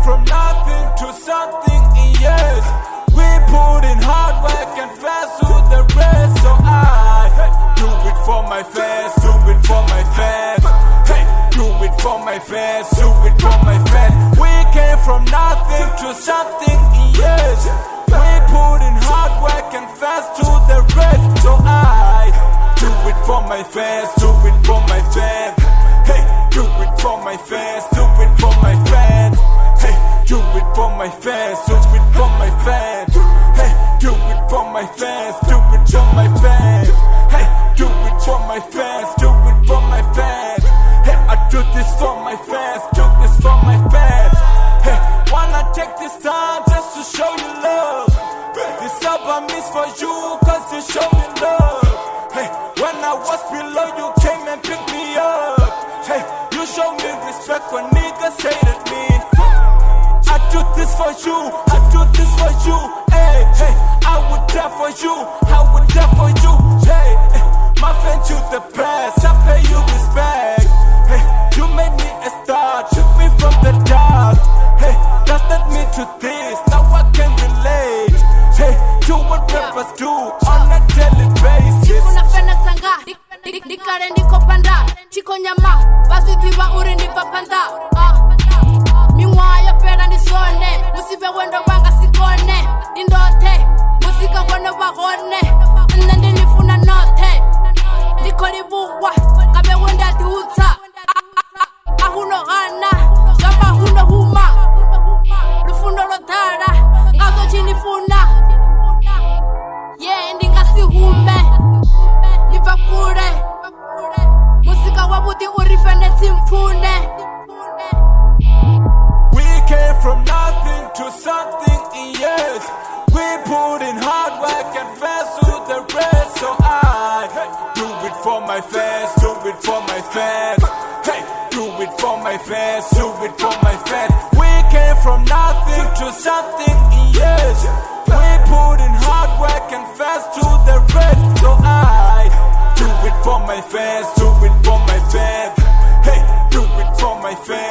From nothing to something in years. We put in hard work and fast to the rest. So I do it for my fans, do it for my fans. Hey, do it for my fans, do it for my fans. We came from nothing to something in years. We put in hard work and fast to the rest. So I do it for my fans, do it for my fans. Hey, do it for my fans, do it for my fans. Hey, do it for my fans, do it for my fans. Hey, do it for my fans, do it for my fans. Hey, do it for my fans, do it for my fans. Hey, I do this for my fans, do this for my fans. Hey, wanna take this time just to show you love. This album is for you cause you show me love. Hey, when I was below you came and picked me up. Hey, you show me respect when niggas hated me. I do this for you, I do this for you. Hey, hey, I would die for you, I would die for you. Hey, hey, my friend to the past, I pay you respect. Hey, you made me a star, took me from the dark. Hey, that led me to this, now I can relate. Hey, do what rappers do on a daily basis. Unapenda sanga, dikare niko panda. Chiko nyama, basi tiba uri nipa panda. Miwayo pera nisone, musibe wendo wanga sikone. Indote, musika wendo wagone. Nende nifuna note, nikori buwa, kabe wende atiuta. Ahuno gana, gamba huno huma. Lufundo lotara, ngazo chinifuna. Yeah, ndinga si hume, nipakure. Musika wabuti urifene simpune. From nothing to something in years. We put in hard work and fast to the rest. So I do it for my fans, do it for my fans. Hey, do it for my fans, do it for my fans. We came from nothing to something in years. We put in hard work and fast to the rest. So I do it for my fans, do it for my fans. Hey, do it for my fans.